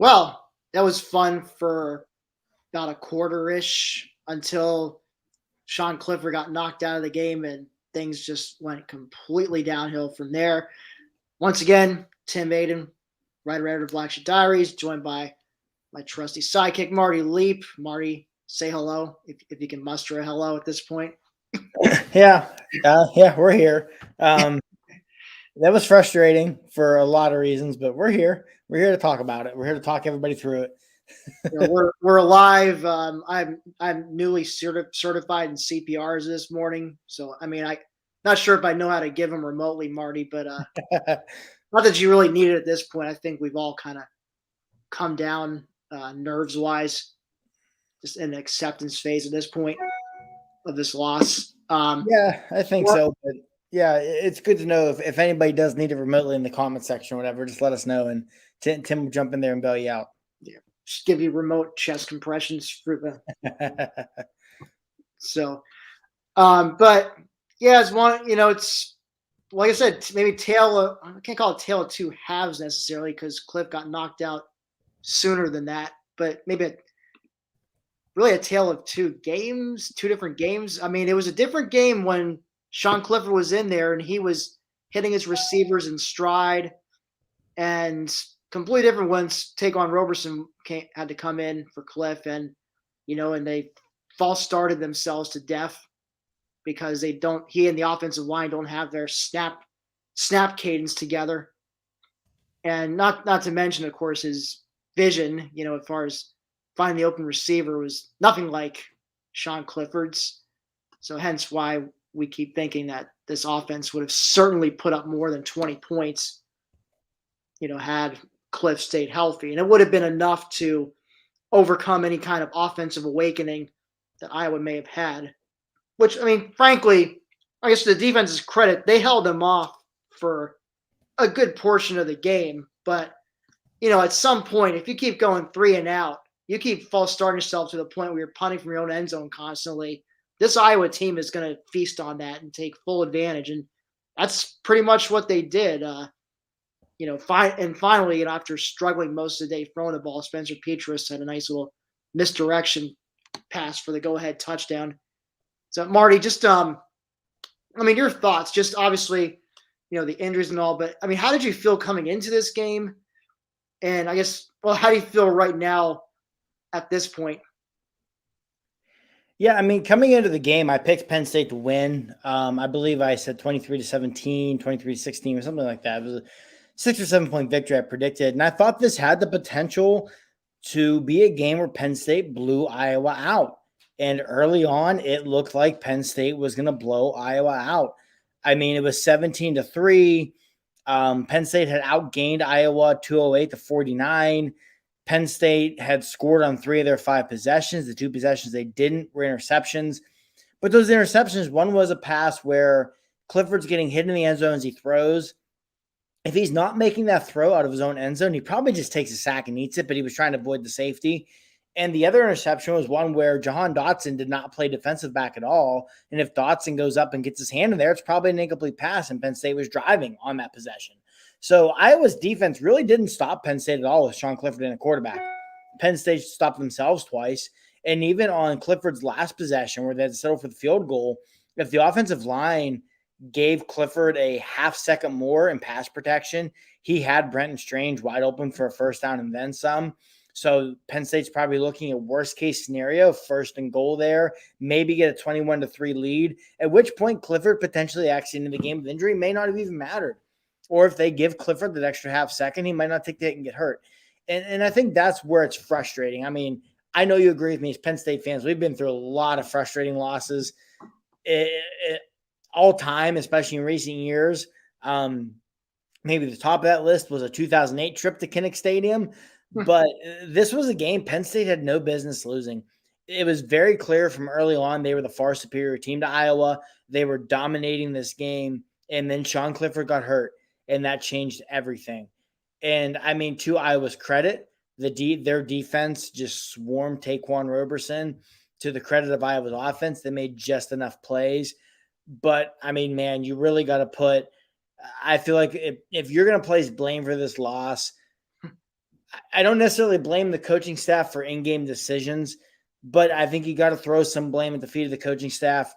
Well, that was fun for about a quarter-ish until Sean Clifford got knocked out of the game and things just went completely downhill from there. Once again, Tim Aiden, writer of Black Sheep Diaries, joined by my trusty sidekick, Marty Leap. Marty, say hello if you can muster a hello at this point. Yeah, we're here. That was frustrating for a lot of reasons, but we're here. We're here to talk about it. We're here to talk everybody through it. We're alive. I'm newly certified in CPRs this morning, so I mean I'm not sure if I know how to give them remotely, Marty, but not that you really need it at this point. I think we've all kind of come down nerves wise, just in the acceptance phase at this point of this loss. Yeah, I think so. But yeah, it's good to know if anybody does need it remotely in the comment section or whatever, just let us know and Tim will jump in there and bail you out. Yeah, just give you remote chest compressions for the. So, but yeah, it's one. It's like I said, maybe I can't call it tale of two halves necessarily because Cliff got knocked out sooner than that, but maybe really a tale of two different games. I mean, it was a different game when Sean Clifford was in there and he was hitting his receivers in stride, and completely different once Taquan Roberson had to come in for Cliff, and they false started themselves to death because he and the offensive line don't have their snap cadence together. And not to mention, of course, his vision, as far as finding the open receiver was nothing like Sean Clifford's. So hence why we keep thinking that this offense would have certainly put up more than 20 points, had Cliff stayed healthy. And it would have been enough to overcome any kind of offensive awakening that Iowa may have had. Which, I mean, frankly, I guess to the defense's credit, they held them off for a good portion of the game. But, at some point, if you keep going 3 and out, you keep false starting yourself to the point where you're punting from your own end zone constantly, this Iowa team is going to feast on that and take full advantage. And that's pretty much what they did. Finally, after struggling most of the day throwing the ball, Spencer Petras had a nice little misdirection pass for the go-ahead touchdown. So, Marty, just your thoughts. Just obviously, the injuries and all, but I mean, how did you feel coming into this game? And I guess, how do you feel right now at this point? Yeah, I mean, coming into the game, I picked Penn State to win. I believe I said 23-17, 23-16, or something like that. It was a 6 or 7 point victory I predicted. And I thought this had the potential to be a game where Penn State blew Iowa out. And early on, it looked like Penn State was going to blow Iowa out. I mean, it was 17-3. Penn State had outgained Iowa 208-49. Penn State had scored on 3 of their 5 possessions. The 2 possessions they didn't were interceptions. But those interceptions, one was a pass where Clifford's getting hit in the end zone as he throws. If he's not making that throw out of his own end zone, he probably just takes a sack and eats it, but he was trying to avoid the safety. And the other interception was one where Jahan Dotson did not play defensive back at all. And if Dotson goes up and gets his hand in there, it's probably an incomplete pass, and Penn State was driving on that possession. So Iowa's defense really didn't stop Penn State at all with Sean Clifford in a quarterback. Penn State stopped themselves twice. And even on Clifford's last possession where they had to settle for the field goal, if the offensive line gave Clifford a half second more in pass protection, he had Brenton Strange wide open for a first down and then some. So Penn State's probably looking at worst case scenario, 1st and goal there, maybe get a 21-3 lead, at which point Clifford potentially actually into the game with injury may not have even mattered. Or if they give Clifford that extra half second, he might not take the hit and get hurt. And I think that's where it's frustrating. I mean, I know you agree with me as Penn State fans. We've been through a lot of frustrating losses all time, especially in recent years. Maybe the top of that list was a 2008 trip to Kinnick Stadium. But this was a game Penn State had no business losing. It was very clear from early on they were the far superior team to Iowa. They were dominating this game. And then Sean Clifford got hurt, and that changed everything. And, I mean, to Iowa's credit, their defense just swarmed Taquan Roberson. To the credit of Iowa's offense, they made just enough plays. But, I mean, man, you really got to I feel like if you're going to place blame for this loss, I don't necessarily blame the coaching staff for in-game decisions, but I think you got to throw some blame at the feet of the coaching staff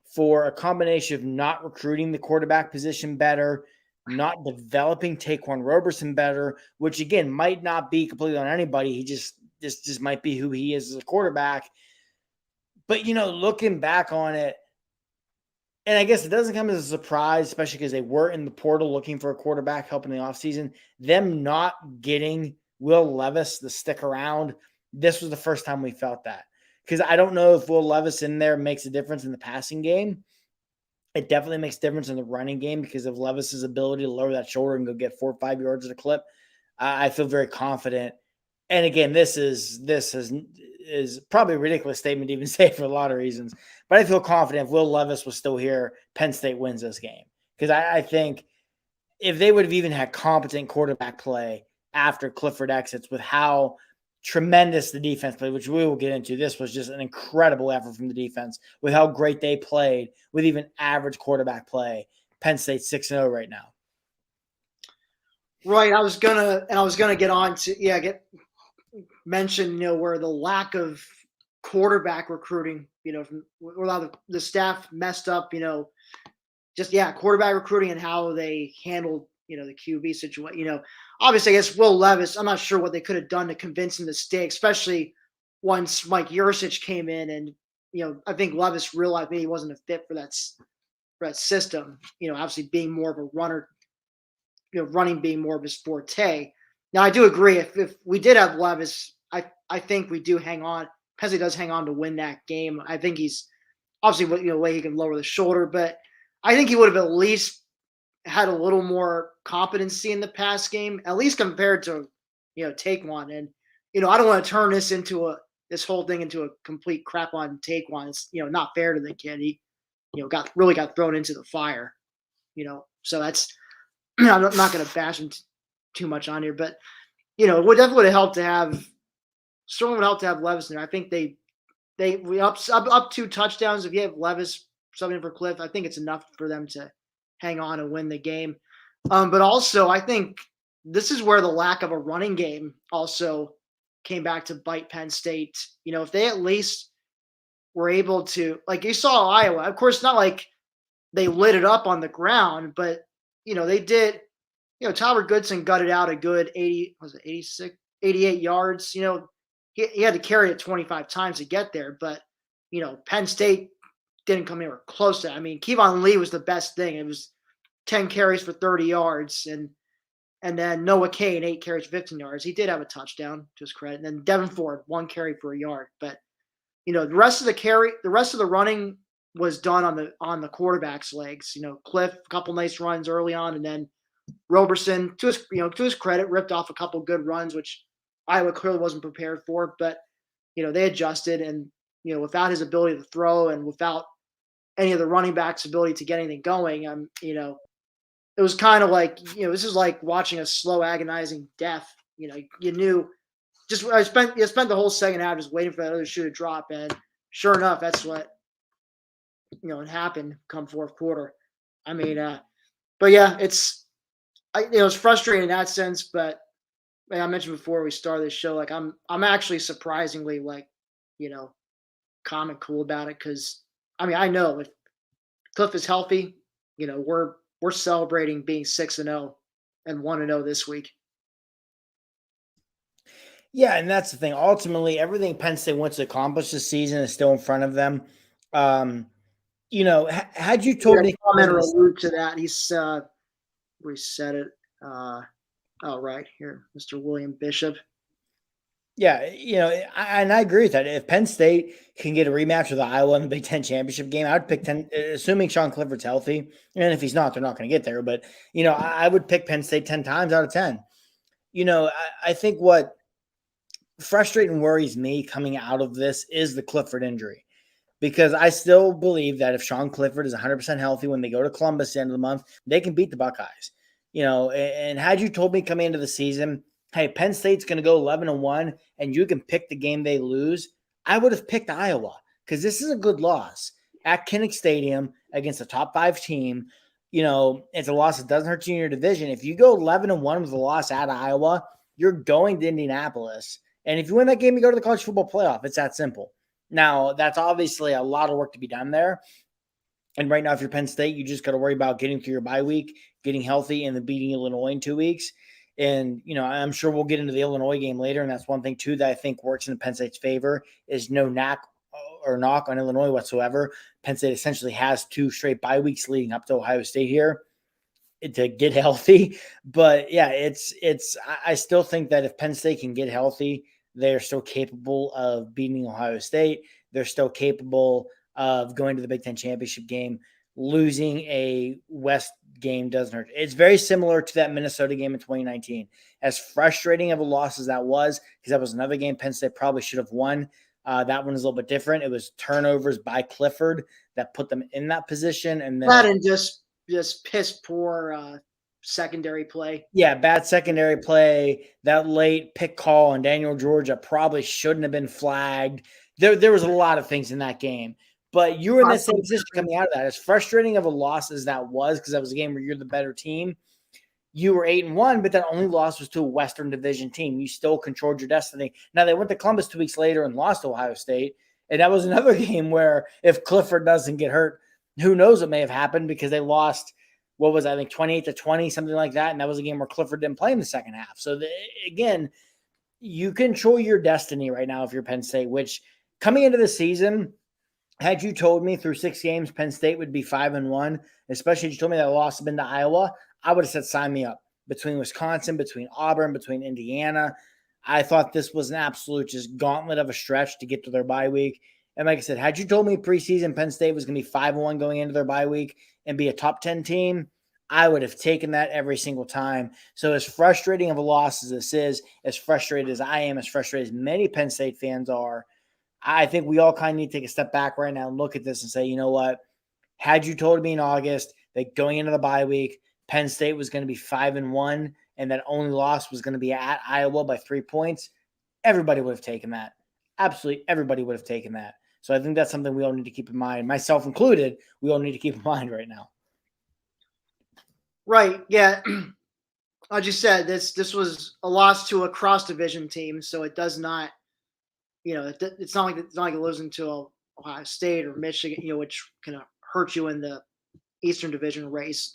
for a combination of not recruiting the quarterback position better, not developing Taquan Roberson better, which again might not be completely on anybody. He just might be who he is as a quarterback. But looking back on it, and I guess it doesn't come as a surprise, especially because they were in the portal looking for a quarterback helping the offseason. Them not getting Will Levis to stick around, this was the first time we felt that. Because I don't know if Will Levis in there makes a difference in the passing game. It definitely makes a difference in the running game because of Levis's ability to lower that shoulder and go get 4 or 5 yards at a clip. I feel very confident. And again, this is probably a ridiculous statement to even say for a lot of reasons. But I feel confident if Will Levis was still here, Penn State wins this game. Because I think if they would have even had competent quarterback play after Clifford exits with how tremendous the defense played, which we will get into, this was just an incredible effort from the defense with how great they played with even average quarterback play. Penn State 6-0 right now. Right. I was gonna get on to mention where the lack of quarterback recruiting, from where a lot of the staff messed up, quarterback recruiting and how they handled the QB situation. Obviously, I guess Will Levis, I'm not sure what they could have done to convince him to stay, especially once Mike Yursich came in, and I think Levis realized maybe he wasn't a fit for that system. Obviously being more of a runner, running being more of his forte. Now, I do agree. If we did have Levis, I think we do hang on. Penn State does hang on to win that game. I think he's obviously way he can lower the shoulder, but I think he would have at least had a little more competency in the pass game, at least compared to Taquan. And I don't want to turn this whole thing into a complete crap on Taquan. It's not fair to the kid. He got thrown into the fire. So that's I'm not going to bash him too much on here, but it would definitely help to have Levis there. I think we up 2 touchdowns. If you have Levis subbing for Cliff, I think it's enough for them to hang on and win the game. But also, I think this is where the lack of a running game also came back to bite Penn State. If they at least were able to, like you saw Iowa, of course, not like they lit it up on the ground, but they did. Tyler Goodson gutted out a good 88 yards. He had to carry it 25 times to get there, but Penn State didn't come anywhere close to that. I mean, Kevon Lee was the best thing. It was 10 carries for 30 yards, and then Noah Kane 8 carries for 15 yards. He did have a touchdown to his credit, and then Devin Ford 1 carry for a yard. But the rest of the running was done on the quarterback's legs. Cliff, a couple nice runs early on, and then Roberson, to his credit, ripped off a couple good runs, which Iowa clearly wasn't prepared for. But they adjusted, and without his ability to throw and without any of the running backs' ability to get anything going, it was kind of like this is like watching a slow, agonizing death. You knew. I spent the whole second half just waiting for that other shoe to drop, and sure enough, that's what it happened come fourth quarter. I mean, but yeah, it's frustrating in that sense. But like I mentioned before we started this show, like I'm actually surprisingly calm and cool about it, because I know if Cliff is healthy, we're celebrating being 6-0 and 1-0 this week. Yeah, and that's the thing. Ultimately, everything Penn State wants to accomplish this season is still in front of them. Had you told me comment or allude to that, he's reset it. Right here, Mr. William Bishop. Yeah, and I agree with that. If Penn State can get a rematch with Iowa in the Big Ten championship game, I would pick 10, assuming Sean Clifford's healthy. And if he's not, they're not going to get there. But, I would pick Penn State 10 times out of 10. I think what frustrates and worries me coming out of this is the Clifford injury. Because I still believe that if Sean Clifford is 100% healthy when they go to Columbus at the end of the month, they can beat the Buckeyes. And had you told me coming into the season, hey, Penn State's going to go 11-1 and you can pick the game they lose, I would have picked Iowa, because this is a good loss at Kinnick Stadium against a top 5 team. It's a loss that doesn't hurt you in your division. If you go 11-1 with a loss at Iowa, you're going to Indianapolis. And if you win that game, you go to the college football playoff. It's that simple. Now, that's obviously a lot of work to be done there. And right now, if you're Penn State, you just got to worry about getting through your bye week, getting healthy, and then beating Illinois in 2 weeks. And, I'm sure we'll get into the Illinois game later. And that's one thing, too, that I think works in Penn State's favor is no knock on Illinois whatsoever. Penn State essentially has 2 straight bye weeks leading up to Ohio State here to get healthy. But, yeah, I still think that if Penn State can get healthy, they're still capable of beating Ohio State. They're still capable of going to the Big Ten championship game. Losing a West game doesn't hurt. It's very similar to that Minnesota game in 2019. As frustrating of a loss as that was, because that was another game Penn State probably should have won. That one is a little bit different. It was turnovers by Clifford that put them in that position. And then that and just piss poor secondary play. Yeah, bad secondary play. That late pick call on Daniel Georgia probably shouldn't have been flagged. There was a lot of things in that game. But you were in that same position coming out of that. As frustrating of a loss as that was, because that was a game where you're the better team, you were 8-1, but that only loss was to a Western Division team. You still controlled your destiny. Now, they went to Columbus 2 weeks later and lost to Ohio State. And that was another game where if Clifford doesn't get hurt, who knows what may have happened, because they lost, 28-20, something like that. And that was a game where Clifford didn't play in the second half. So, again, you control your destiny right now if you're Penn State, which coming into the season – had you told me through 6 games Penn State would be 5-1, especially if you told me that loss had been to Iowa, I would have said sign me up. Between Wisconsin, between Auburn, between Indiana, I thought this was an absolute just gauntlet of a stretch to get to their bye week. And like I said, had you told me preseason Penn State was going to be 5-1 going into their bye week and be a top 10 team, I would have taken that every single time. So as frustrating of a loss as this is, as frustrated as I am, as frustrated as many Penn State fans are, I think we all kind of need to take a step back right now and look at this and say, you know what? Had you told me in August that going into the bye week, Penn State was going to be 5-1 and that only loss was going to be at Iowa by 3 points, everybody would have taken that. Absolutely everybody would have taken that. So I think that's something we all need to keep in mind, myself included. We all need to keep in mind right now. Right. Yeah. Like you said, this was a loss to a cross-division team, so it does not – it's not like losing to Ohio State or Michigan, which can hurt you in the Eastern Division race.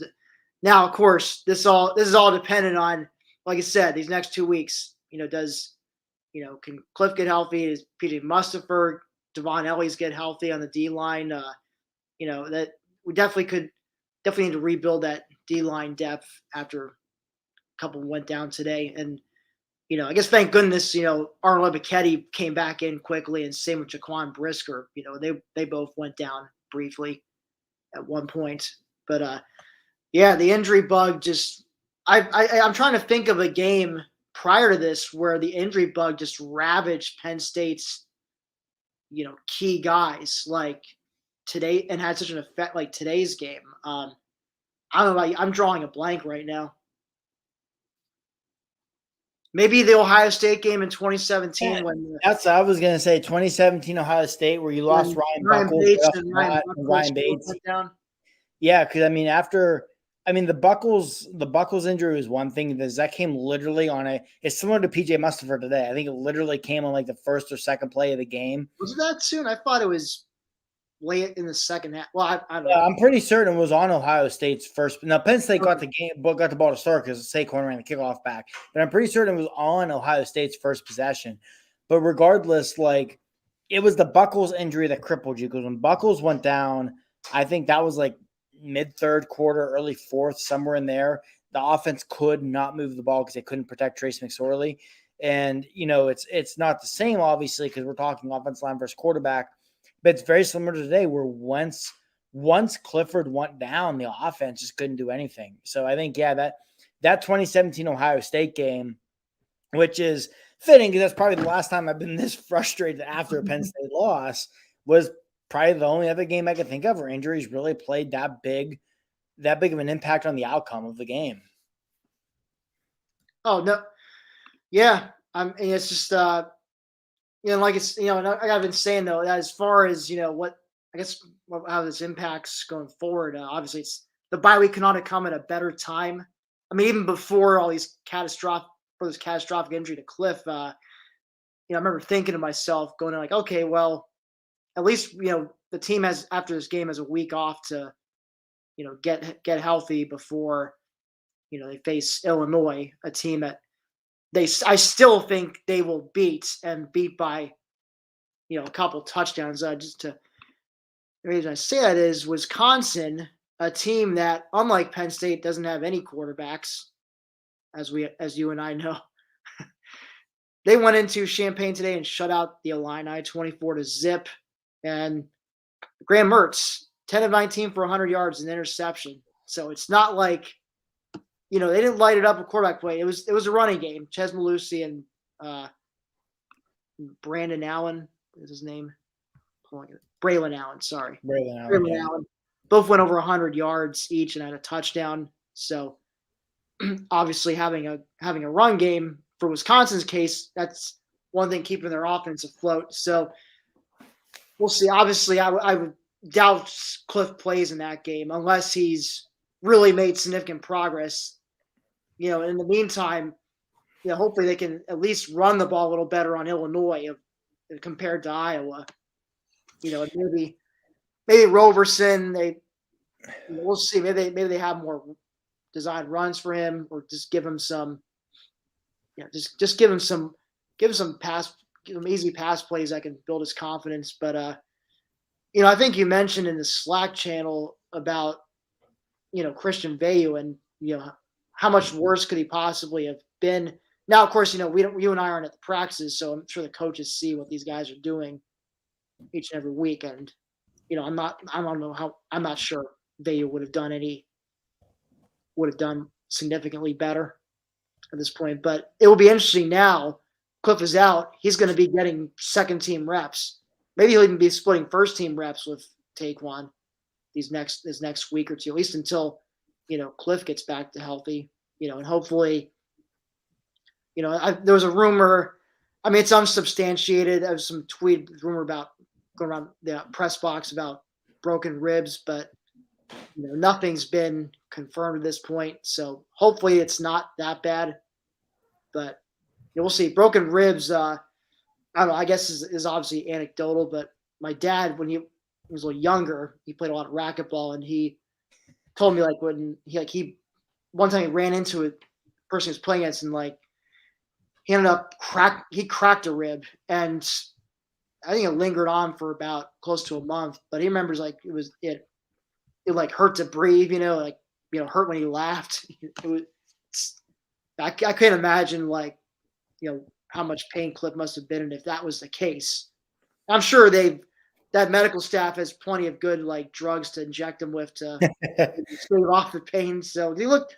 Now, of course, this is all dependent on, like I said, these next 2 weeks. Can Cliff get healthy? Does PJ Mustipher, Devon Ellies get healthy on the D line? That we definitely need to rebuild that D line depth after a couple went down today. And I guess thank goodness, Arnold Ebiketie came back in quickly, and same with Jaquan Brisker. They both went down briefly at one point. But the injury bug just I'm trying to think of a game prior to this where the injury bug just ravaged Penn State's key guys like today and had such an effect like today's game. I don't know. I'm drawing a blank right now. Maybe the Ohio State game in 2017 when that's what I was going to say. 2017 Ohio State where you lost Ryan Bates and Ryan Bates went down. Yeah, because the Buckles injury was one thing. That came literally it's similar to PJ Mustipher today. I think it literally came on like the first or second play of the game. Was it that soon? I thought it was late in the second half. Well, I don't know. I'm pretty certain it was on Ohio State's first. Now, Penn State got the ball to start because Saquon ran the kickoff back. But I'm pretty certain it was on Ohio State's first possession. But regardless, it was the Buckles injury that crippled you, because when Buckles went down, I think that was like mid-third quarter, early fourth, somewhere in there. The offense could not move the ball because they couldn't protect Trace McSorley. And, it's not the same, obviously, because we're talking offensive line versus quarterback. But it's very similar to today where once Clifford went down, the offense just couldn't do anything. So I think, that 2017 Ohio State game, which is fitting because that's probably the last time I've been this frustrated after a Penn State loss, was probably the only other game I could think of where injuries really played that big of an impact on the outcome of the game. Oh, no. Yeah. It's just, like it's, I've been saying though, as far as, how this impacts going forward, obviously it's the bye week cannot have come at a better time. I mean, even before all these catastrophic this catastrophic injury to Cliff, I remember thinking to myself, going like, okay, well, at least the team has after this game has a week off to get healthy before they face Illinois, a team that I still think they will beat by a couple touchdowns. The reason I say that is Wisconsin, a team that, unlike Penn State, doesn't have any quarterbacks, as you and I know. They went into Champaign today and shut out the Illini 24-0, and Graham Mertz 10 of 19 for 100 yards and interception. So it's not like they didn't light it up a quarterback play. It was a running game. Ches Malusi and Brandon Allen is his name. Braylon Allen, sorry. Braylon Allen. Both went over 100 yards each and had a touchdown. So obviously having a run game for Wisconsin's case, that's one thing keeping their offense afloat. So we'll see. Obviously, I would doubt Cliff plays in that game unless he's really made significant progress. In the meantime, hopefully they can at least run the ball a little better on Illinois compared to Iowa. Maybe Roberson. We'll see. Maybe they have more designed runs for him, or just give him some. Just give him some pass, give him easy pass plays that can build his confidence. But I think you mentioned in the Slack channel about Christian Veilleux and how much worse could he possibly have been. Now, of course, you and I aren't at the practices, so I'm sure the coaches see what these guys are doing each and every week. And I'm not sure Veilleux would have done significantly better at this point. But it will be interesting now. Cliff is out. He's going to be getting second team reps. Maybe he'll even be splitting first team reps with Taekwon this next week or two, at least until Cliff gets back to healthy. And hopefully, there was a rumor. I mean, it's unsubstantiated. There was some rumor about going around the press box about broken ribs, but nothing's been confirmed at this point. So hopefully it's not that bad. But we'll see. Broken ribs, I don't know, I guess is obviously anecdotal, but my dad, when he was a little younger, he played a lot of racquetball, and he told me when he one time he ran into a person he was playing against, and he ended up cracked a rib, and I think it lingered on for about close to a month. But he remembers it hurt to breathe, hurt when he laughed. I can't imagine how much pain Cliff must have been in if that was the case. I'm sure that medical staff has plenty of good drugs to inject him with to stave off the pain. So he looked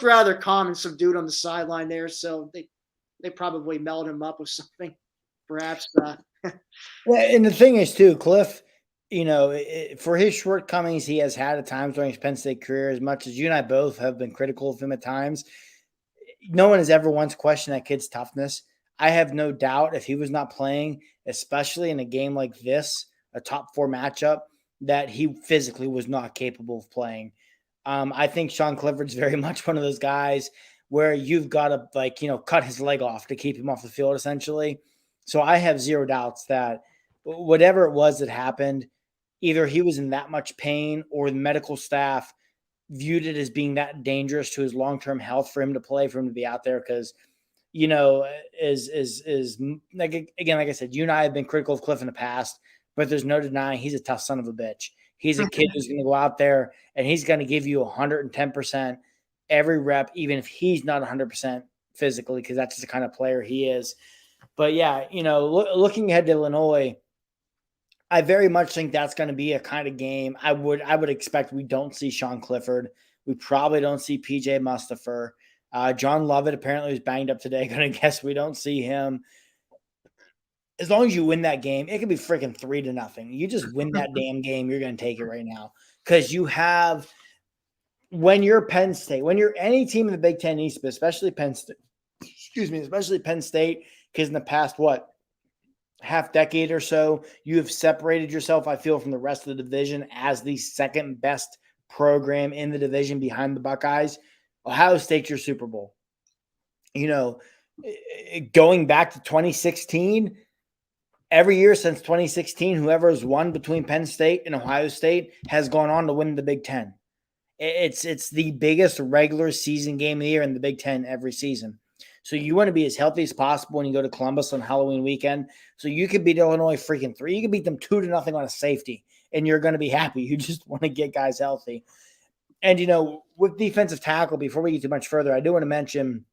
rather calm and subdued on the sideline there. So they probably mellowed him up with something, perhaps. Yeah, and the thing is too, Cliff, for his shortcomings he has had at times during his Penn State career, as much as you and I both have been critical of him at times, no one has ever once questioned that kid's toughness. I have no doubt if he was not playing, especially in a game like this, a top 4 matchup, that he physically was not capable of playing. I think Sean Clifford's very much one of those guys where you've got to cut his leg off to keep him off the field, essentially. So I have zero doubts that whatever it was that happened, either he was in that much pain or the medical staff viewed it as being that dangerous to his long-term health for him to play, for him to be out there. Because, again, like I said, you and I have been critical of Cliff in the past, but there's no denying he's a tough son of a bitch. He's a kid who's going to go out there and he's going to give you 110% every rep, even if he's not 100% physically, because that's just the kind of player he is. But yeah, looking ahead to Illinois, I very much think that's going to be a kind of game. I would expect we don't see Sean Clifford. We probably don't see PJ Mustipher. John Lovett apparently was banged up today. Going to guess we don't see him. As long as you win that game, it could be freaking 3-0. You just win that damn game, you're going to take it right now. Because you have, when you're Penn State, when you're any team in the Big Ten East, but especially Penn State, because in the past, half decade or so, you have separated yourself, I feel, from the rest of the division as the second best program in the division behind the Buckeyes. Ohio State's your Super Bowl. you know, going back to 2016, every year since 2016, whoever has won between Penn State and Ohio State has gone on to win the Big Ten. It's the biggest regular season game of the year in the Big Ten every season. So you want to be as healthy as possible when you go to Columbus on Halloween weekend. So you could beat Illinois freaking 3. You could beat them 2-0 on a safety, and you're going to be happy. You just want to get guys healthy. And, with defensive tackle, before we get too much further, I do want to mention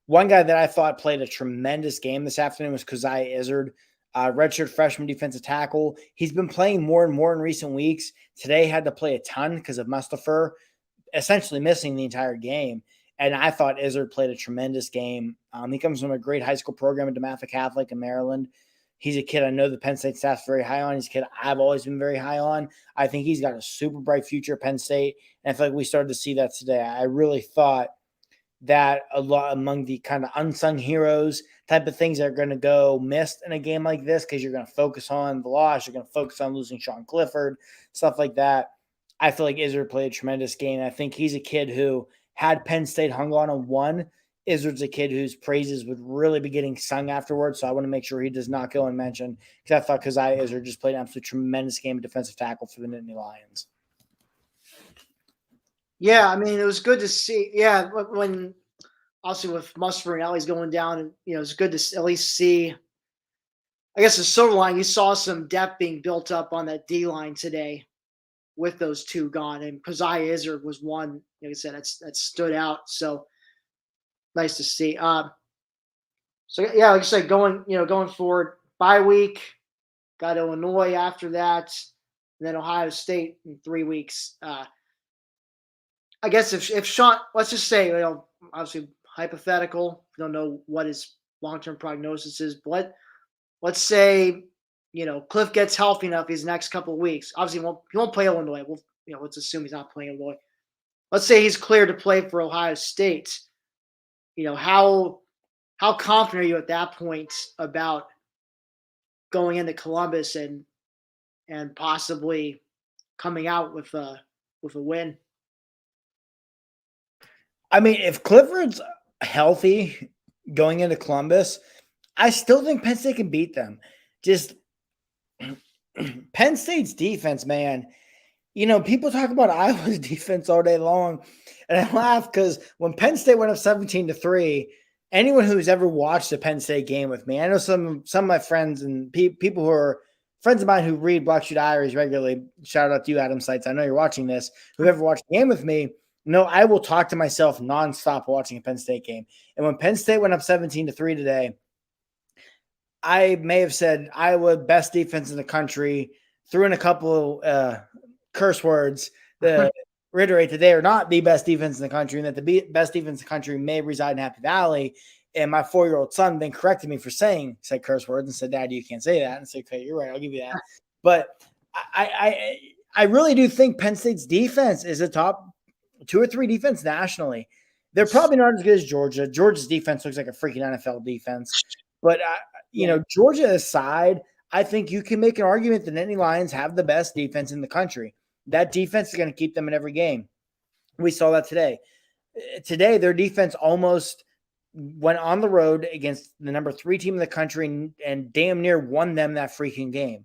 one guy that I thought played a tremendous game this afternoon was Kaziah Izzard, redshirt freshman defensive tackle. He's been playing more and more in recent weeks. Today had to play a ton because of Mustafa essentially missing the entire game. And I thought Izzard played a tremendous game. He comes from a great high school program at DeMatha Catholic in Maryland. He's a kid I know the Penn State staff's very high on. He's a kid I've always been very high on. I think he's got a super bright future at Penn State. And I feel like we started to see that today. I really thought that a lot among the kind of unsung heroes type of things that are going to go missed in a game like this because you're going to focus on the loss. You're going to focus on losing Sean Clifford, stuff like that. I feel like Izzard played a tremendous game. I think he's a kid who, had Penn State hung on and won, Izzard's a kid whose praises would really be getting sung afterwards. So I want to make sure he does not go unmentioned because I thought Kaziah Izzard just played an absolute tremendous game of defensive tackle for the Nittany Lions. Yeah, I mean, it was good to see. Yeah, when obviously with Mustafa and Ellie's going down, and it's good to at least see. I guess the silver line, you saw some depth being built up on that D line today with those two gone, and Kaziah Izzard was one. Like I said, that stood out. So nice to see. So yeah, like I said, going forward, bye week, got Illinois after that, and then Ohio State in 3 weeks. I guess if Sean, let's just say, obviously hypothetical, we don't know what his long-term prognosis is, but let's say, Cliff gets healthy enough these next couple of weeks. Obviously, he won't play Illinois. Let's assume he's not playing Illinois. Let's say he's cleared to play for Ohio State. How confident are you at that point about going into Columbus and possibly coming out with a win? I mean, if Clifford's healthy going into Columbus, I still think Penn State can beat them. Just Penn State's defense, man. People talk about Iowa's defense all day long, and I laugh because when Penn State went up 17-3, anyone who's ever watched a Penn State game with me, I know some of my friends and people who are friends of mine who read Black Shoe Diaries regularly. Shout out to you, Adam Seitz. I know you're watching this. Who've ever watched a game with me? No, I will talk to myself nonstop watching a Penn State game. And when Penn State went up 17-3 today, I may have said Iowa best defense in the country, threw in a couple of curse words to reiterate that they are not the best defense in the country and that the best defense in the country may reside in Happy Valley. And my 4-year-old son then corrected me for said curse words and said, "Dad, you can't say that." And I said, "Okay, you're right. I'll give you that." But I really do think Penn State's defense is a top 2 or 3 defense nationally. They're probably not as good as Georgia. Georgia's defense looks like a freaking NFL defense. But, Georgia aside, I think you can make an argument that Nittany Lions have the best defense in the country. That defense is going to keep them in every game. We saw that today. Today, their defense almost went on the road against the number 3 team in the country and damn near won them that freaking game.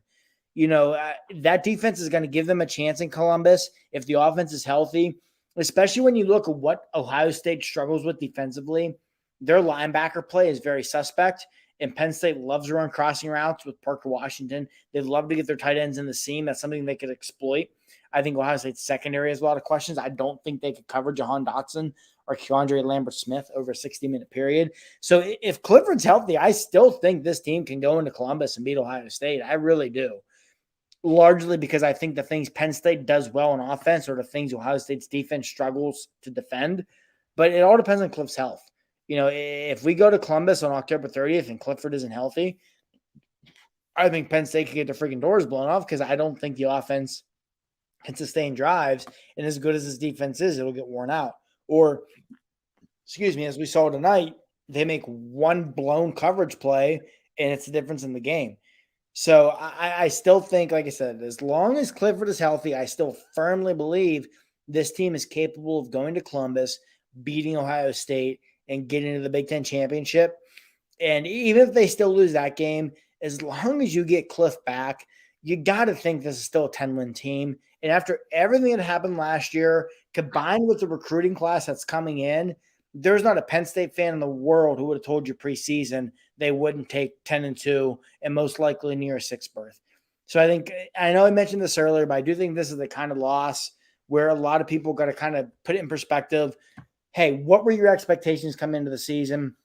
That defense is going to give them a chance in Columbus if the offense is healthy, especially when you look at what Ohio State struggles with defensively. Their linebacker play is very suspect, and Penn State loves to run crossing routes with Parker Washington. They love to get their tight ends in the seam. That's something they could exploit. I think Ohio State's secondary has a lot of questions. I don't think they could cover Jahan Dotson or Keandre Lambert-Smith over a 60-minute period. So if Clifford's healthy, I still think this team can go into Columbus and beat Ohio State. I really do. Largely because I think the things Penn State does well on offense are the things Ohio State's defense struggles to defend. But it all depends on Cliff's health. If we go to Columbus on October 30th and Clifford isn't healthy, I think Penn State could get their freaking doors blown off because I don't think the offense can sustain drives. And as good as this defense is, it'll get worn out. Or, as we saw tonight, they make one blown coverage play, and it's the difference in the game. So I still think, like I said, as long as Clifford is healthy, I still firmly believe this team is capable of going to Columbus, beating Ohio State, and get into the Big Ten championship. And even if they still lose that game, as long as you get Cliff back, you got to think this is still a 10-win team. And after everything that happened last year, combined with the recruiting class that's coming in, there's not a Penn State fan in the world who would have told you preseason they wouldn't take 10-2 and most likely near a sixth berth. So I know I mentioned this earlier, but I do think this is the kind of loss where a lot of people got to kind of put it in perspective. Hey, what were your expectations coming into the season?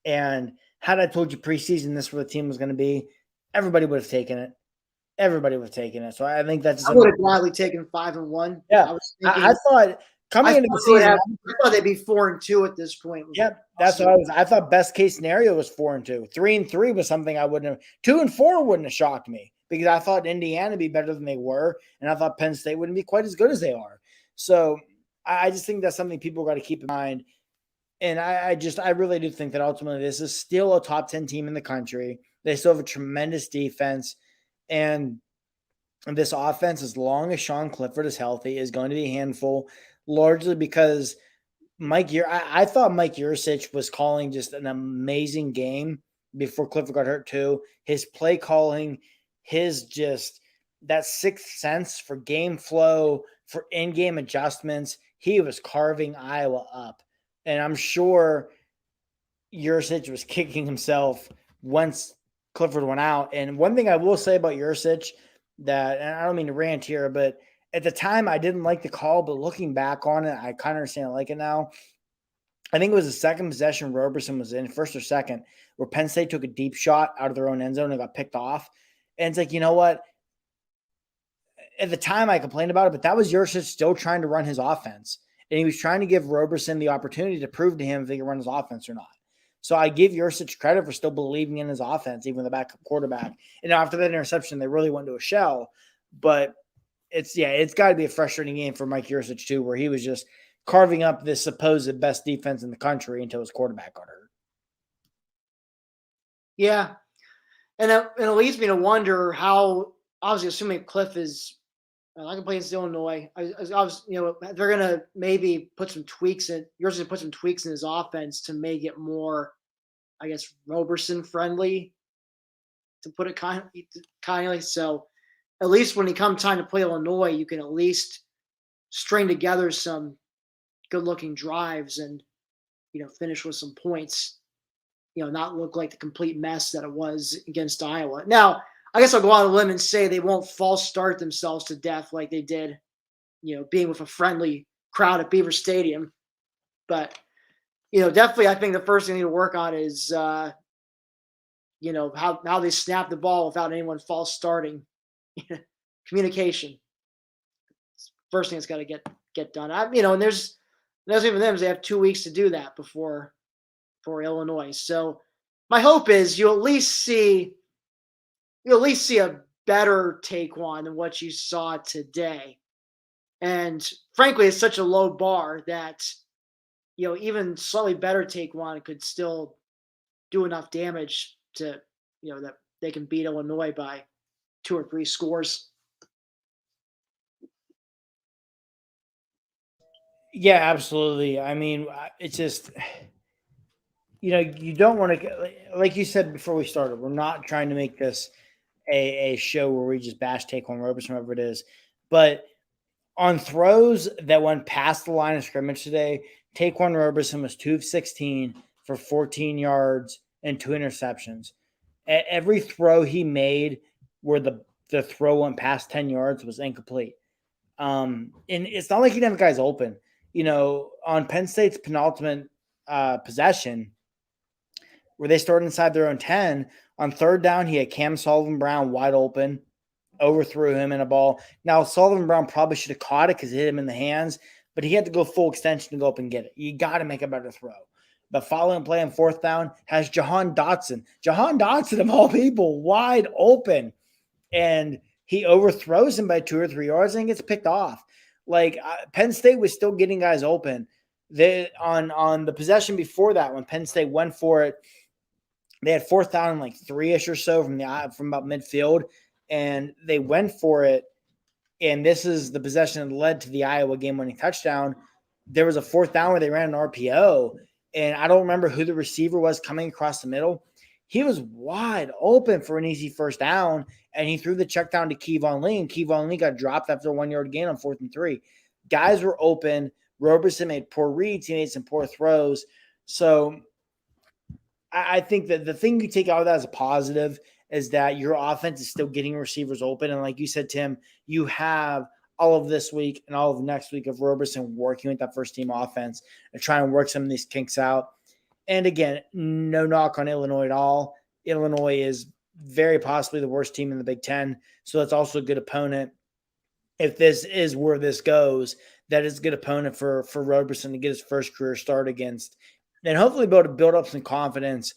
And had I told you preseason this where the team was going to be, everybody would have taken it. Everybody would have taken it. So I think that's. I would have gladly taken 5-1. Yeah, I thought coming into the season, I thought they'd be 4-2 at this point. Yep, that's what I thought best case scenario was 4-2. 3-3 was something I wouldn't have. 2-4 wouldn't have shocked me because I thought Indiana would be better than they were, and I thought Penn State wouldn't be quite as good as they are. So I just think that's something people got to keep in mind. And I really do think that ultimately this is still a top 10 team in the country. They still have a tremendous defense. And this offense, as long as Sean Clifford is healthy, is going to be a handful, largely because I thought Mike Yurcich was calling just an amazing game before Clifford got hurt too. His play calling, that sixth sense for game flow, for in-game adjustments, he was carving Iowa up. And I'm sure Yurcich was kicking himself once Clifford went out. And one thing I will say about Yurcich and I don't mean to rant here, but at the time I didn't like the call, but looking back on it, I kind of understand I like it now. I think it was the second possession Roberson was in, first or second, where Penn State took a deep shot out of their own end zone and got picked off. And it's like, you know what? At the time I complained about it, but that was Yurcich still trying to run his offense. And he was trying to give Roberson the opportunity to prove to him if he could run his offense or not. So I give Yurcich credit for still believing in his offense, even the backup quarterback. And after that interception, they really went to a shell. But it's got to be a frustrating game for Mike Yurcich too, where he was just carving up this supposed best defense in the country until his quarterback got hurt. Yeah. And it leads me to wonder how, obviously, assuming Cliff is I can play against Illinois. I was, they're gonna maybe put some tweaks in. Yours is put some tweaks in his offense to make it more, I guess, Roberson friendly, to put it kindly. So, at least when it comes time to play Illinois, you can at least string together some good-looking drives and finish with some points. Not look like the complete mess that it was against Iowa. Now, I guess I'll go out on a limb and say they won't false start themselves to death like they did, being with a friendly crowd at Beaver Stadium. But, definitely I think the first thing they need to work on is, how they snap the ball without anyone false starting. Communication. First thing that's got to get done. And there's even them. They have 2 weeks to do that before Illinois. So my hope is you at least see a better Taekwon than what you saw today. And frankly, it's such a low bar that, even slightly better Taekwon could still do enough damage to, that they can beat Illinois by 2 or 3 scores. Yeah, absolutely. I mean, it's just, you don't want to, like you said before we started, we're not trying to make this a show where we just bash Taekwon Roberson, whoever it is. But on throws that went past the line of scrimmage today, Taekwon Roberson was 2 of 16 for 14 yards and 2 interceptions. Every throw he made where the throw went past 10 yards was incomplete. And it's not like he didn't have guys open. On Penn State's penultimate possession, where they started inside their own 10, on third down, he had Cam Sullivan-Brown wide open, overthrew him in a ball. Now, Sullivan-Brown probably should have caught it because it hit him in the hands, but he had to go full extension to go up and get it. You got to make a better throw. The following play on fourth down has Jahan Dotson. Jahan Dotson, of all people, wide open. And he overthrows him by 2 or 3 yards and gets picked off. Penn State was still getting guys open. On the possession before that, when Penn State went for it, they had fourth down in like 3-ish or so from about midfield, and they went for it. And this is the possession that led to the Iowa game-winning touchdown. There was a fourth down where they ran an RPO, and I don't remember who the receiver was coming across the middle. He was wide open for an easy first down, and he threw the check down to Kevon Lee, and Kevon Lee got dropped after a 1 yard gain on 4th and 3. Guys were open. Roberson made poor reads. He made some poor throws. So I think that the thing you take out of that as a positive is that your offense is still getting receivers open. And like you said, Tim, you have all of this week and all of next week of Roberson working with that first team offense and trying to work some of these kinks out. And again, no knock on Illinois at all. Illinois is very possibly the worst team in the Big Ten. So that's also a good opponent. If this is where this goes, that is a good opponent for Roberson to get his first career start against. And hopefully be able to build up some confidence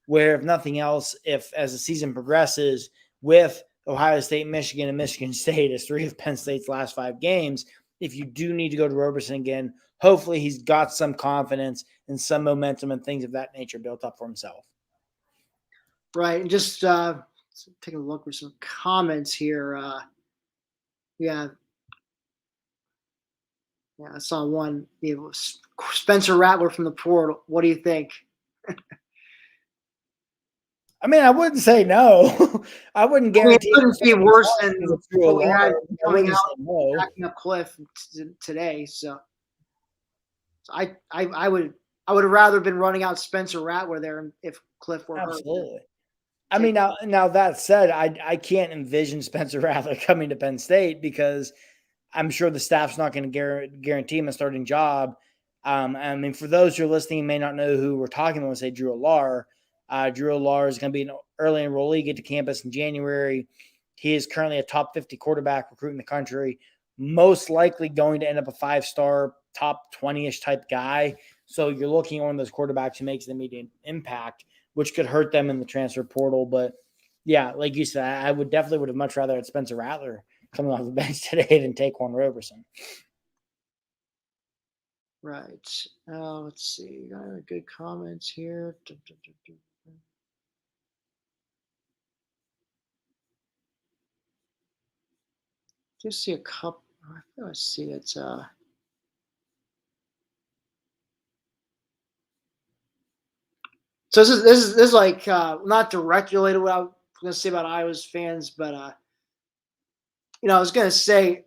where, if nothing else, if as the season progresses with Ohio State, Michigan, and Michigan State as 3 of Penn State's last 5 games, if you do need to go to Roberson again, hopefully he's got some confidence and some momentum and things of that nature built up for himself. Right. And just take a look for some comments here. Yeah, I saw one. Spencer Rattler from the portal. What do you think? I mean, I wouldn't say no. I wouldn't guarantee it wouldn't be worse than what we had coming out no. backing up Cliff today. So I would have rather been running out Spencer Rattler there if Cliff were absolutely hurt. I mean, now that said, I can't envision Spencer Rattler coming to Penn State because I'm sure the staff's not going to guarantee him a starting job. I mean, for those who are listening, may not know who we're talking about when we say Drew Allar. Drew Allar is going to be an early enrollee, get to campus in January. He is currently a top 50 quarterback recruit in the country, most likely going to end up a 5-star, top 20-ish type guy. So you're looking at one of those quarterbacks who makes an immediate impact, which could hurt them in the transfer portal. But yeah, like you said, I would have much rather had Spencer Rattler coming off the bench today than Taquan Roberson. Right. Let's see. Got good comments here. Just see a couple. Let's see. It's So this is like not directly related to what I was going to say about Iowa's fans, but I was going to say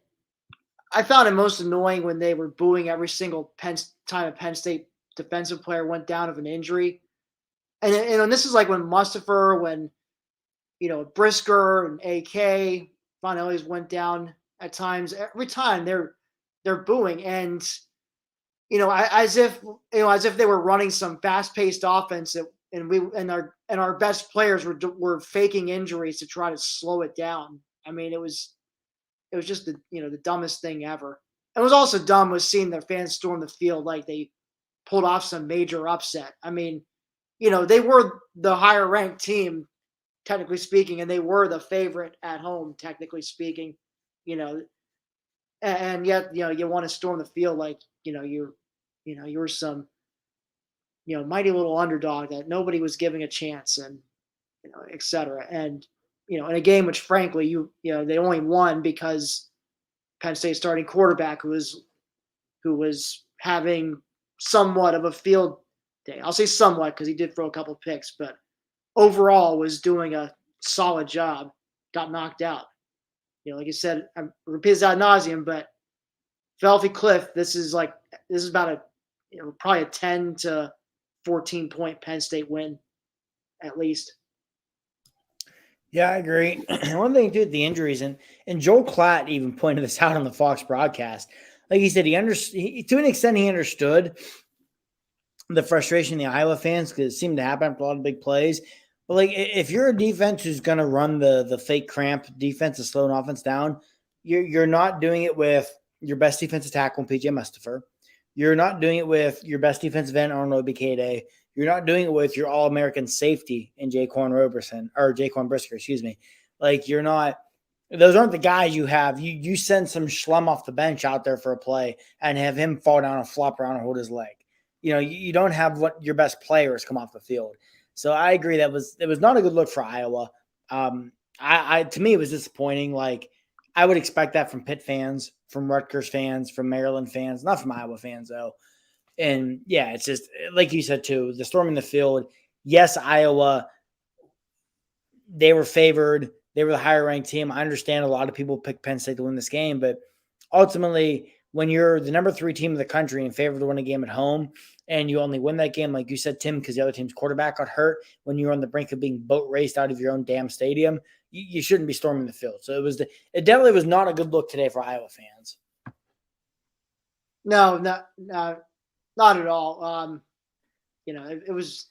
I found it most annoying when they were booing every single time a Penn State defensive player went down of an injury, and this is like when Mustafer, when Brisker and AK Von Ellies went down at times. Every time they're booing, and as if they were running some fast-paced offense and our best players were faking injuries to try to slow it down. I mean, it was just the dumbest thing ever. It was also dumb was seeing their fans storm the field like they pulled off some major upset. I mean, they were the higher ranked team, technically speaking, and they were the favorite at home, technically speaking, and yet, you want to storm the field like, you were some, mighty little underdog that nobody was giving a chance, and, et cetera. And, in a game which frankly, they only won because Penn State starting quarterback who was having somewhat of a field day. I'll say somewhat because he did throw a couple picks, but overall was doing a solid job, got knocked out. Like you said, I repeat this ad nauseum, but Philadelphia Cliff, this is about probably a 10 to 14 point Penn State win, at least. Yeah, I agree. One thing too, the injuries, and Joel Klatt even pointed this out on the Fox broadcast. Like he said, to an extent he understood the frustration of the Iowa fans because it seemed to happen after a lot of big plays. But like, if you're a defense who's going to run the fake cramp defense to slow an offense down, you're not doing it with your best defensive tackle, PJ Mustafer. You're not doing it with your best defensive end, Arnold Obikade. You're not doing it with your All-American safety in Jaquan Brisker, excuse me. Like, you're not – those aren't the guys you have. You send some schlum off the bench out there for a play and have him fall down and flop around and hold his leg. You don't have what your best players come off the field. So I agree it was not a good look for Iowa. To me, it was disappointing. Like, I would expect that from Pitt fans, from Rutgers fans, from Maryland fans, not from Iowa fans, though. And yeah, it's just like you said too, the storming the field. Yes, Iowa, they were favored. They were the higher ranked team. I understand a lot of people pick Penn State to win this game, but ultimately, when you're the number 3 team in the country and favored to win a game at home, and you only win that game, like you said, Tim, because the other team's quarterback got hurt when you were on the brink of being boat raced out of your own damn stadium, you shouldn't be storming the field. So it definitely was not a good look today for Iowa fans. No, not at all. It was,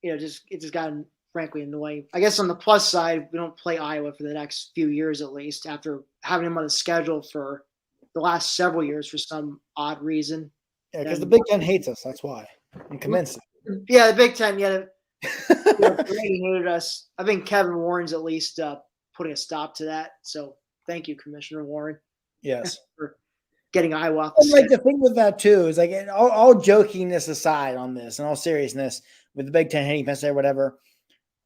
it just got frankly annoying. I guess on the plus side, we don't play Iowa for the next few years at least, after having them on the schedule for the last several years for some odd reason. Yeah, because the Big Ten hates us. That's why. I'm convinced. Yeah, the Big Ten. Yeah, they hated us. I think Kevin Warren's at least putting a stop to that. So thank you, Commissioner Warren. Yes. For getting Iowa off the schedule. Like the thing with that too is like all jokingness aside on this and all seriousness with the Big Ten hating Penn State or whatever.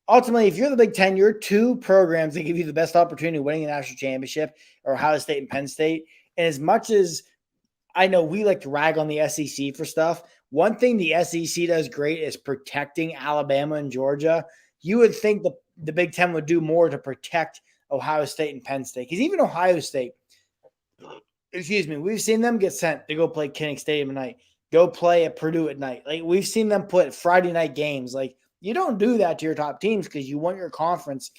Ultimately, if you're the Big Ten, you're 2 programs that give you the best opportunity of winning a national championship, or Ohio State and Penn State. And as much as I know we like to rag on the SEC for stuff, one thing the SEC does great is protecting Alabama and Georgia. You would think the Big Ten would do more to protect Ohio State and Penn State, because even Ohio State, we've seen them get sent to go play Kinnick Stadium at night, go play at Purdue at night. Like we've seen them put Friday night games. Like you don't do that to your top teams because you want your conference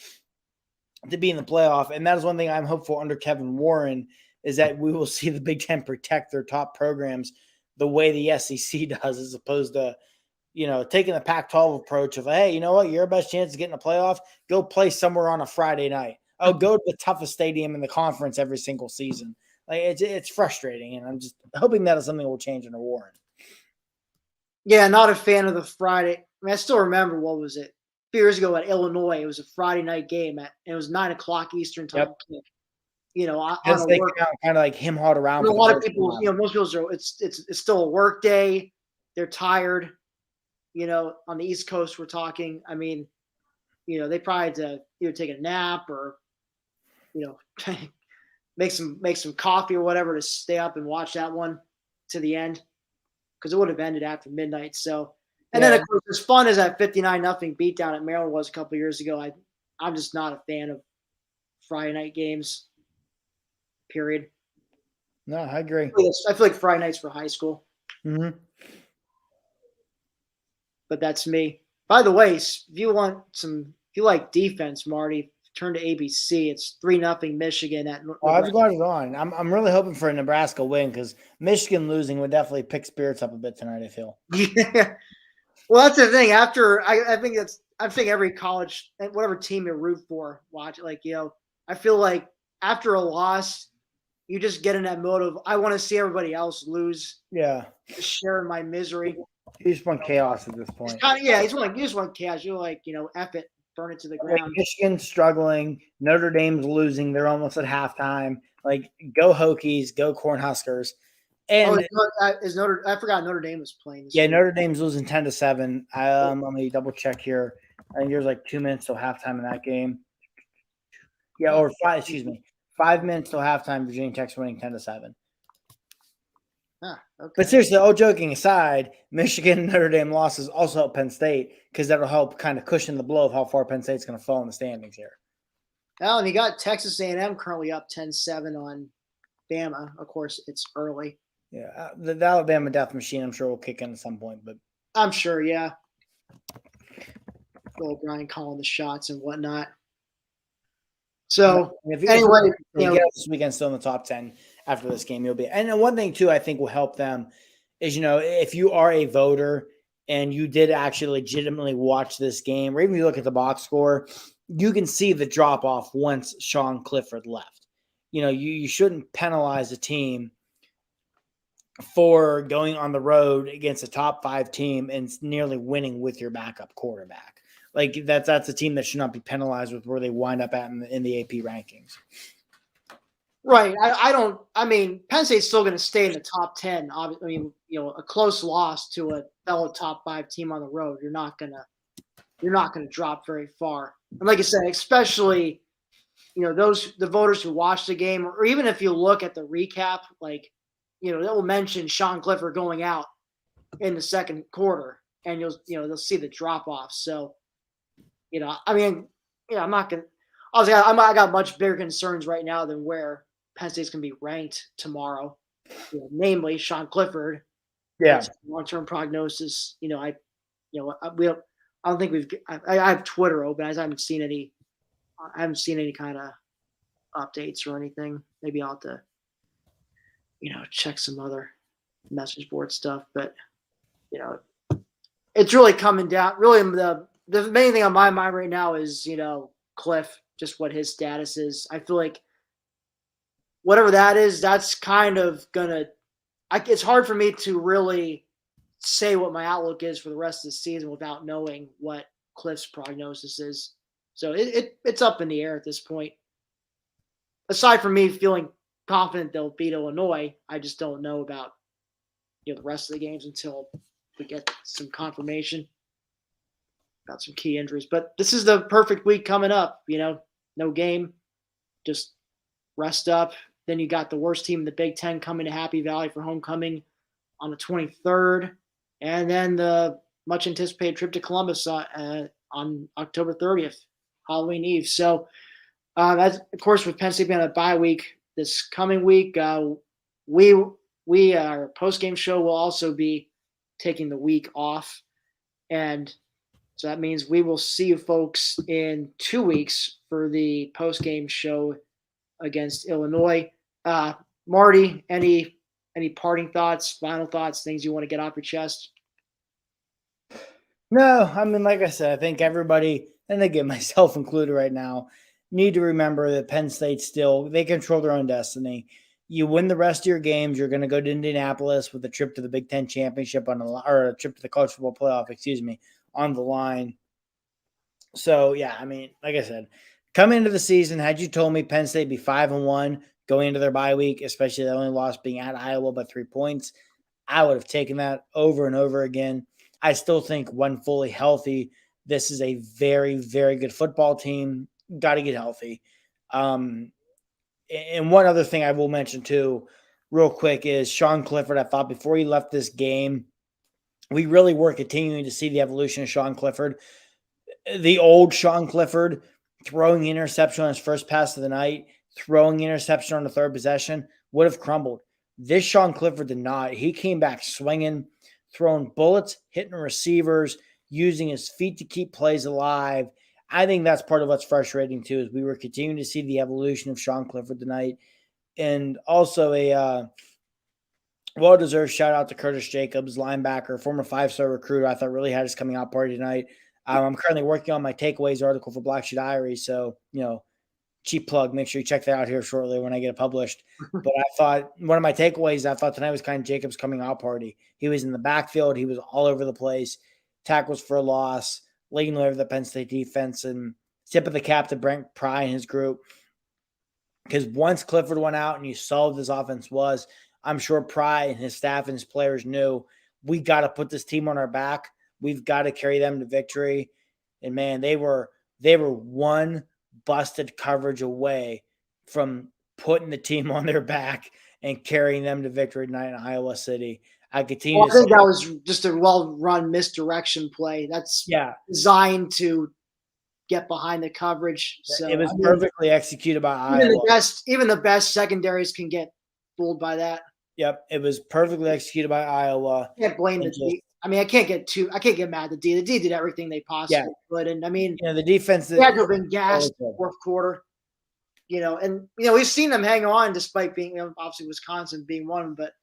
to be in the playoff. And that is one thing I'm hopeful under Kevin Warren is that we will see the Big Ten protect their top programs the way the SEC does, as opposed to, taking the Pac-12 approach of, hey, you know what? Your best chance of getting a playoff, go play somewhere on a Friday night. Oh, go to the toughest stadium in the conference every single season. Like it's frustrating, and I'm just hoping that is something that will change under Warren. Yeah, not a fan of the Friday. I mean, I still remember, what was it? A few years ago at Illinois, it was a Friday night game and it was 9:00 Eastern time. Yep. On they a work, kind of like him hauled around. a lot of people, most people are, it's still a work day. They're tired. On the East Coast, we're talking. I mean, they probably had to either take a nap or, make some coffee or whatever to stay up and watch that one to the end, because it would have ended after midnight. So, and then of course, as fun as that 59-0 beatdown at Maryland was a couple of years ago, I'm just not a fan of Friday night games. Period. No, I agree. I feel like Friday night's for high school. Mm-hmm. But that's me. By the way, if you like defense, Marty, turn to ABC. It's 3-0 Michigan at. I've got it on. I'm really hoping for a Nebraska win, because Michigan losing would definitely pick spirits up a bit tonight, I feel. Yeah. Well, that's the thing. After I think every college, whatever team you root for, watch it. I feel like after a loss, you just get in that mode of, I want to see everybody else lose. Yeah. Share my misery. You just want chaos at this point. You just want chaos. You're like, F it, burn it to the ground. Michigan's struggling. Notre Dame's losing. They're almost at halftime. Like, go Hokies, go Cornhuskers. And I forgot Notre Dame was playing this week. Notre Dame's losing 10-7. Let me double check here. I think there's like 2 minutes till halftime in that game. Yeah, or 5 minutes till halftime. Virginia Tech's winning 10-7. Okay. But seriously, all joking aside, Michigan and Notre Dame losses also help Penn State, because that'll help kind of cushion the blow of how far Penn State's going to fall in the standings here. Well, and you got Texas A&M currently up 10-7 on Bama. Of course, it's early. Yeah, the Alabama death machine, I'm sure, will kick in at some point. But I'm sure, yeah. Bill O'Brien calling the shots and whatnot. So, anyway, this weekend still in the top 10 after this game, you'll be. And one thing, too, I think will help them is, if you are a voter and you did actually legitimately watch this game, or even you look at the box score, you can see the drop off once Sean Clifford left. You shouldn't penalize a team for going on the road against a top 5 team and nearly winning with your backup quarterback. Like that's a team that should not be penalized with where they wind up at in the AP rankings. Right. I mean, Penn State's still going to stay in the top 10. I mean, a close loss to a fellow top 5 team on the road, you're not going to drop very far. And like I said, especially, the voters who watched the game, or even if you look at the recap, like, that will mention Sean Clifford going out in the second quarter, and they'll see the drop off. So, I mean, I'm not gonna. Obviously, I got much bigger concerns right now than where Penn State's gonna be ranked tomorrow. Namely, Sean Clifford. Yeah. Long-term prognosis. We don't. I don't think I have Twitter open. I haven't seen any. I haven't seen any kind of updates or anything. Maybe I'll have to, check some other message board stuff. But it's really coming down. Really, the main thing on my mind right now is Cliff, just what his status is. I feel like whatever that is, that's kind of gonna. It's hard for me to really say what my outlook is for the rest of the season without knowing what Cliff's prognosis is. So it's up in the air at this point. Aside from me feeling confident they'll beat Illinois, I just don't know about the rest of the games until we get some confirmation about some key injuries. But this is the perfect week coming up. No game, just rest up. Then you got the worst team in the Big Ten coming to Happy Valley for homecoming on the 23rd, and then the much anticipated trip to Columbus on October 30th, Halloween Eve. So, as of course, with Penn State being on a bye week this coming week, our post-game show will also be taking the week off, and so that means we will see you folks in 2 weeks for the post-game show against Illinois. Marty, any parting thoughts, final thoughts, things you want to get off your chest? No, I mean, like I said, I think everybody, and again, myself included right now, need to remember that Penn State they control their own destiny. You win the rest of your games, you're going to go to Indianapolis with a trip to the Big Ten championship or a trip to the college football playoff, on the line. So, yeah, I mean, like I said, coming into the season, had you told me Penn State be 5-1 going into their bye week, especially the only loss being at Iowa by 3 points, I would have taken that over and over again. I still think when fully healthy, this is a very, very good football team. Got to get healthy. And one other thing I will mention too, real quick, is Sean Clifford. I thought before he left this game, we really were continuing to see the evolution of Sean Clifford. The old Sean Clifford throwing the interception on his first pass of the night, throwing the interception on the third possession would have crumbled. This Sean Clifford did not. He came back swinging, throwing bullets, hitting receivers, using his feet to keep plays alive. I think that's part of what's frustrating too, is we were continuing to see the evolution of Sean Clifford tonight. And also a well-deserved shout out to Curtis Jacobs, linebacker, former 5-star recruiter. I thought really had his coming out party tonight. I'm currently working on my takeaways article for Black Sheep Diary. So, cheap plug. Make sure you check that out here shortly when I get it published. But I thought one of my takeaways, tonight was kind of Jacobs' coming out party. He was in the backfield. He was all over the place. Tackles for a loss, leading over the Penn State defense, and tip of the cap to Brent Pry and his group. Because once Clifford went out and you saw what this offense was, I'm sure Pry and his staff and his players knew we got to put this team on our back. We've got to carry them to victory. And man, they were one busted coverage away from putting the team on their back and carrying them to victory tonight in Iowa City. I think that was just a well-run misdirection play. That's designed to get behind the coverage. So it was perfectly executed by Iowa. Even the best secondaries can get fooled by that. Yep, it was perfectly executed by Iowa. I can't blame the D. I mean, I can't get mad at the D. The D did everything they possibly could, and I mean, the defense they had to have been gassed in the fourth quarter. And we've seen them hang on despite being obviously Wisconsin being one, but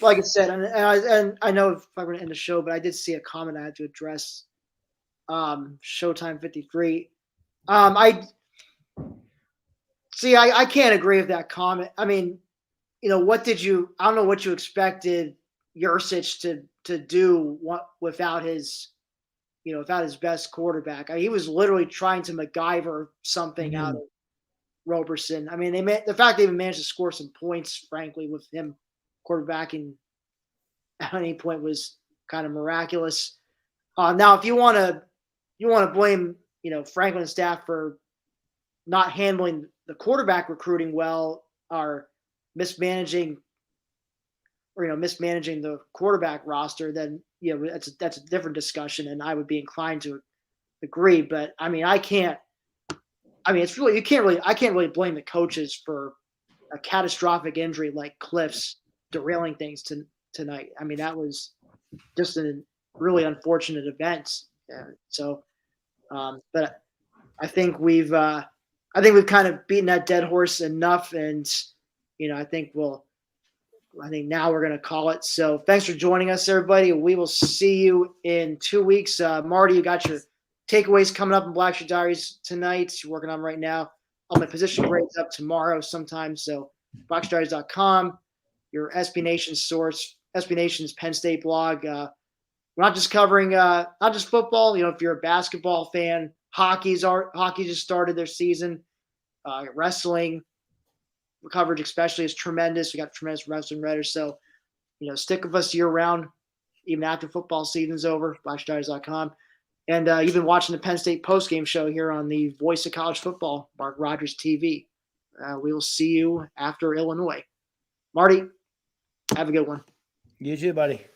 like I said, and I know if I'm going to end the show, but I did see a comment I had to address. Showtime 53. I can't agree with that comment. I mean, I don't know what you expected Yurcich to do without his best quarterback. I mean, he was literally trying to MacGyver something out of Roberson. I mean, the fact they even managed to score some points, frankly, with him quarterbacking at any point was kind of miraculous. Now, if you want to blame, Franklin's staff for not handling the quarterback recruiting well, or mismanaging or mismanaging the quarterback roster, then that's a different discussion, and I would be inclined to agree. But I mean, I can't really blame the coaches for a catastrophic injury like Cliff's derailing things tonight. I mean, that was just a really unfortunate event. But I think we've kind of beaten that dead horse enough, and I think now we're going to call it. So thanks for joining us, everybody. We will see you in 2 weeks. Marty, you got your takeaways coming up in Black Shirt Diaries tonight. You're working on them right now. My position grades up tomorrow sometime. So BlackShireDiaries.com, your SB Nation source, SB Nation's Penn State blog. We're not just covering not just football. If you're a basketball fan, hockey just started their season. Wrestling coverage especially is tremendous. We got tremendous wrestling writers. So, stick with us year round, even after football season's over, BlackShireDiaries.com. And you've been watching the Penn State postgame show here on the Voice of College Football, Mark Rogers TV. We will see you after Illinois. Marty, have a good one. You too, buddy.